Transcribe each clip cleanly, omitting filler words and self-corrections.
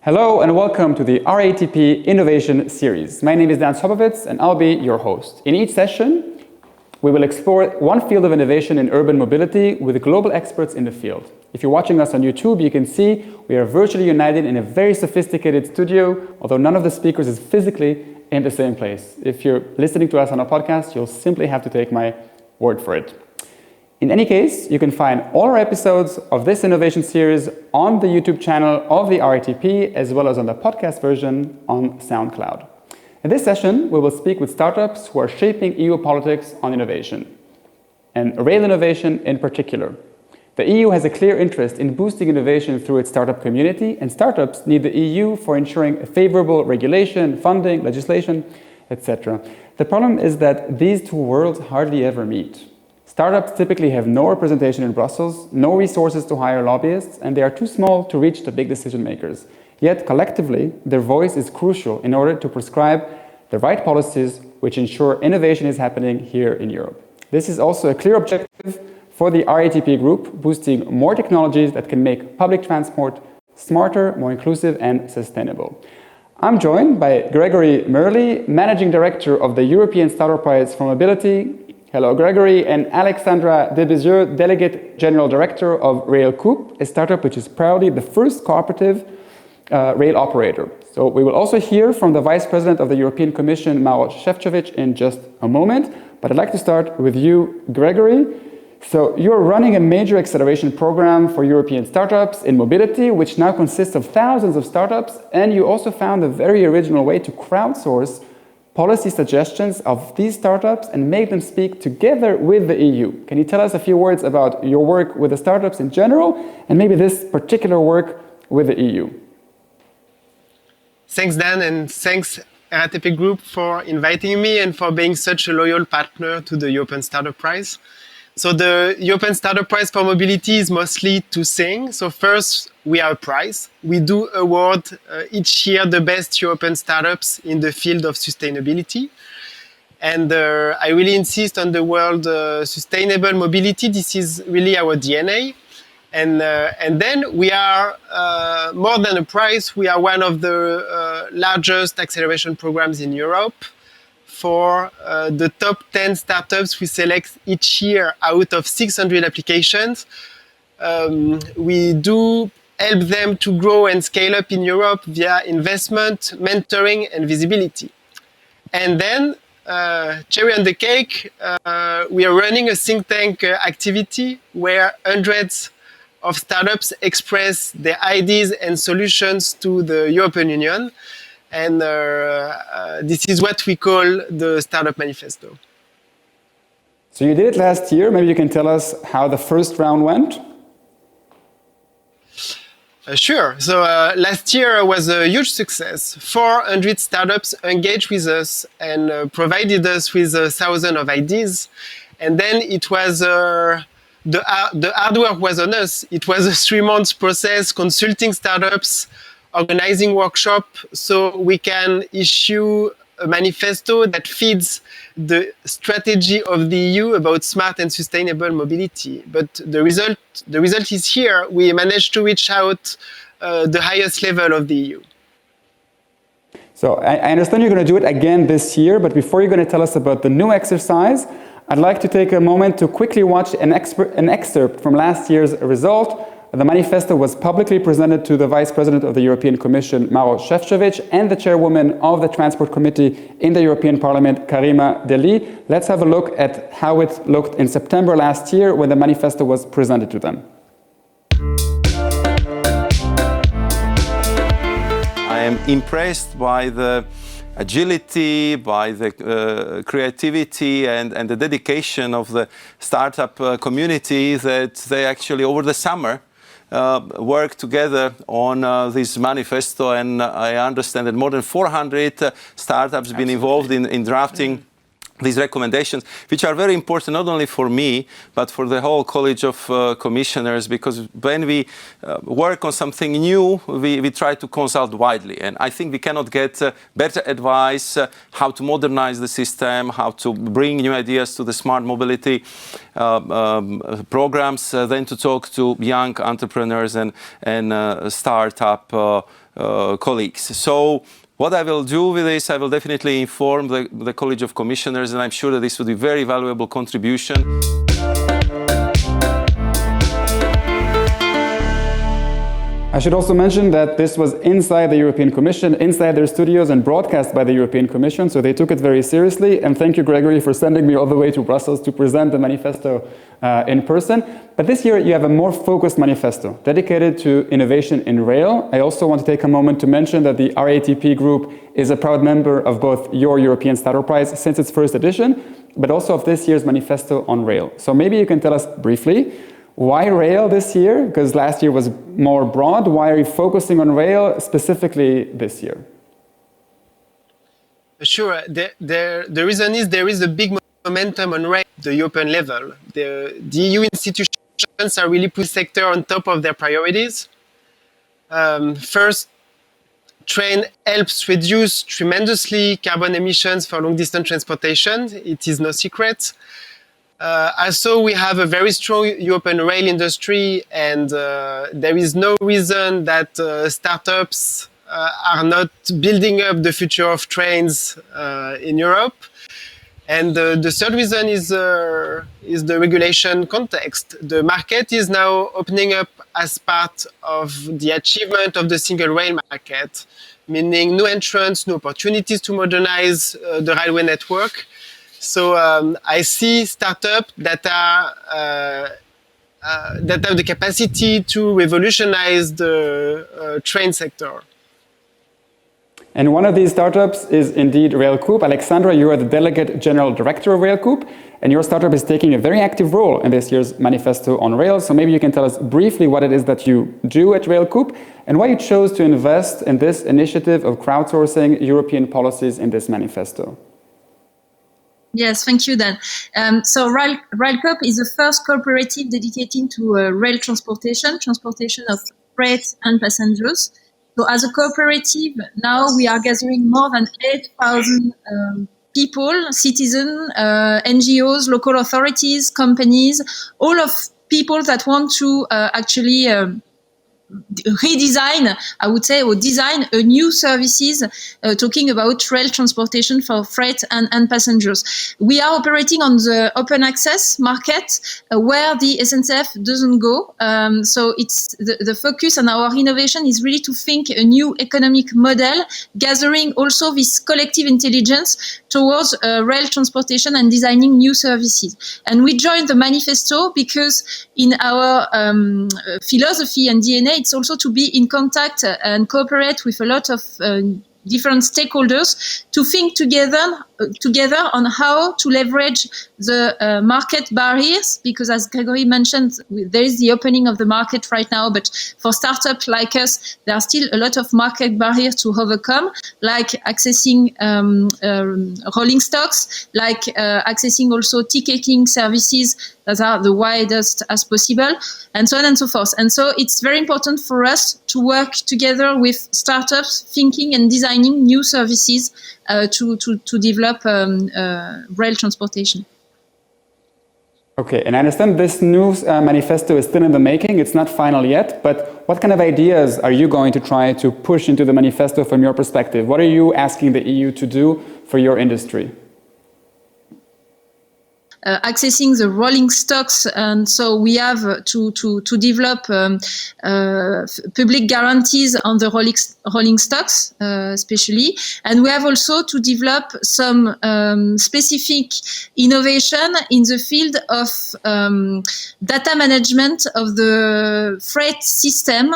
Hello and welcome to the RATP Innovation Series. My name is Dan Sobowitz and I'll be your host. In each session, we will explore one field of innovation in urban mobility with global experts in the field. If you're watching us on YouTube, you can see we are virtually united in a very sophisticated studio, although none of the speakers is physically in the same place. If you're listening to us on a podcast, you'll simply have to take my word for it. In any case, you can find all our episodes of this innovation series on the YouTube channel of the RATP, as well as on the podcast version on SoundCloud. In this session, we will speak with startups who are shaping EU politics on innovation, and rail innovation in particular. The EU has a clear interest in boosting innovation through its startup community, and startups need the EU for ensuring favorable regulation, funding, legislation, etc. The problem is that these two worlds hardly ever meet. Startups typically have no representation in Brussels, no resources to hire lobbyists, and they are too small to reach the big decision makers. Yet, collectively, their voice is crucial in order to prescribe the right policies which ensure innovation is happening here in Europe. This is also a clear objective for the RATP group, boosting more technologies that can make public transport smarter, more inclusive, and sustainable. I'm joined by Grégory Merli, Managing Director of the European Startup Prize for Mobility. Hello, Grégory, and Alexandra Debaisieux, Delegate General Director of Railtech, a startup which is proudly the first cooperative rail operator. So we will also hear from the Vice President of the European Commission, Maroš Šefčovič, in just a moment. But I'd like to start with you, Grégory. So you're running a major acceleration program for European startups in mobility, which now consists of thousands of startups, and you also found a very original way to crowdsource policy suggestions of these startups and make them speak together with the EU. Can you tell us a few words about your work with the startups in general and maybe this particular work with the EU? Thanks, Dan, and thanks RATP Group for inviting me and for being such a loyal partner to the European Startup Prize. So the European Startup Prize for Mobility is mostly two things. So first, we are a prize. We do award each year the best European startups in the field of sustainability. And I really insist on the word sustainable mobility. This is really our DNA. And then we are more than a prize. We are one of the largest acceleration programs in Europe. For the top 10 startups we select each year out of 600 applications. We do help them to grow and scale up in Europe via investment, mentoring, and visibility. And then, cherry on the cake, we are running a think tank activity where hundreds of startups express their ideas and solutions to the European Union. And this is what we call the Startup Manifesto. So you did it last year. Maybe you can tell us how the first round went? Sure. So last year was a huge success. 400 startups engaged with us and provided us with 1,000 of ideas. And then it was the hard work was on us. It was a 3-month process, consulting startups, organizing workshop, so we can issue a manifesto that feeds the strategy of the EU about smart and sustainable mobility. But the result is here. We managed to reach out the highest level of the EU. So I understand you're going to do it again this year, but before you're going to tell us about the new exercise, I'd like to take a moment to quickly watch an excerpt from last year's result. The manifesto was publicly presented to the Vice President of the European Commission, Maroš Šefčovič, and the Chairwoman of the Transport Committee in the European Parliament, Karima Delli. Let's have a look at how it looked in September last year when the manifesto was presented to them. I am impressed by the agility, by the creativity and the dedication of the startup community that they actually over the summer work together on this manifesto, and I understand that more than 400 startups have been involved in drafting these recommendations, which are very important not only for me, but for the whole College of Commissioners, because when we work on something new, we try to consult widely. And I think we cannot get better advice how to modernize the system, how to bring new ideas to the smart mobility programs than to talk to young entrepreneurs and startup colleagues. So what I will do with this, I will definitely inform the College of Commissioners, and I'm sure that this will be a very valuable contribution. I should also mention that this was inside the European Commission, inside their studios, and broadcast by the European Commission, so they took it very seriously. And thank you, Grégory, for sending me all the way to Brussels to present the manifesto in person. But this year you have a more focused manifesto dedicated to innovation in rail. I also want to take a moment to mention that the RATP group is a proud member of both your European Startup Prize since its first edition, but also of this year's manifesto on rail. So maybe you can tell us briefly, why rail this year? Because last year was more broad. Why are you focusing on rail specifically this year? Sure. The reason is there is a big momentum on rail at the European level. The EU institutions are really putting sector on top of their priorities. First, train helps reduce tremendously carbon emissions for long-distance transportation. It is no secret. Also, we have a very strong European rail industry, and there is no reason that startups are not building up the future of trains in Europe. And the third reason is the regulation context. The market is now opening up as part of the achievement of the single rail market, meaning new entrants, new opportunities to modernize the railway network. So I see startups that have the capacity to revolutionize the train sector. And one of these startups is indeed Railtech. Alexandra, you are the Delegate General Director of Railtech, and your startup is taking a very active role in this year's Manifesto on Rail. So maybe you can tell us briefly what it is that you do at Railtech and why you chose to invest in this initiative of crowdsourcing European policies in this manifesto. Yes, thank you, Dan. So Railtech is the first cooperative dedicated to rail transportation of freight and passengers. So as a cooperative, now we are gathering more than 8,000 people, citizens, NGOs, local authorities, companies, all of people that want to actually redesign, I would say, or design a new services talking about rail transportation for freight and passengers. We are operating on the open access market where the SNCF doesn't go. So it's the focus on our innovation is really to think a new economic model, gathering also this collective intelligence towards rail transportation and designing new services. And we joined the manifesto because in our philosophy and DNA, it's also to be in contact and cooperate with a lot of different stakeholders to think together on how to leverage the market barriers, because as Grégory mentioned, there is the opening of the market right now, but for startups like us, there are still a lot of market barriers to overcome, like accessing rolling stocks, like accessing also ticketing services that are the widest as possible, and so on and so forth. And so it's very important for us to work together with startups, thinking and designing new services to develop rail transportation. Okay, and I understand this new manifesto is still in the making. It's not final yet, but what kind of ideas are you going to try to push into the manifesto from your perspective? What are you asking the EU to do for your industry? Accessing the rolling stocks, and so we have to develop public guarantees on the rolling stocks, especially, and we have also to develop some specific innovation in the field of data management of the freight system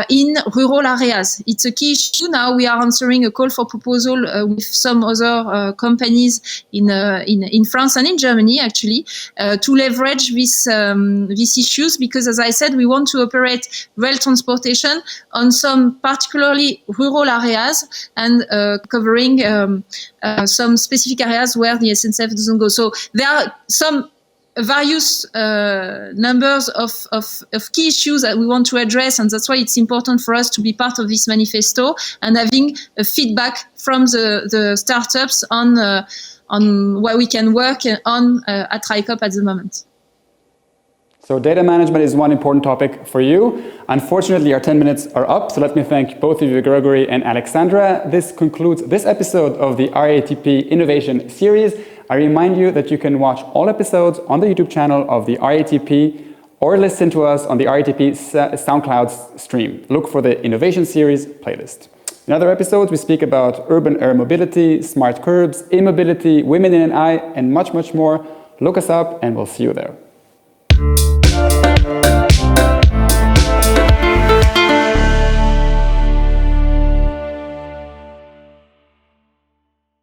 in rural areas. It's a key issue. Now we are answering a call for proposal with some other companies in France and in Germany, actually, to leverage these issues, because, as I said, we want to operate rail transportation on some particularly rural areas and covering some specific areas where the SNCF doesn't go. So there are some various numbers of key issues that we want to address, and that's why it's important for us to be part of this manifesto and having a feedback from the startups on where we can work on at RAICOP at the moment. So data management is one important topic for you. Unfortunately, our 10 minutes are up, so let me thank both of you, Grégory and Alexandra. This concludes this episode of the RATP Innovation Series. I remind you that you can watch all episodes on the YouTube channel of the RATP or listen to us on the RATP SoundCloud stream. Look for the Innovation Series playlist. In other episodes, we speak about urban air mobility, smart curbs, e-mobility, women in an eye, and much, much more. Look us up and we'll see you there.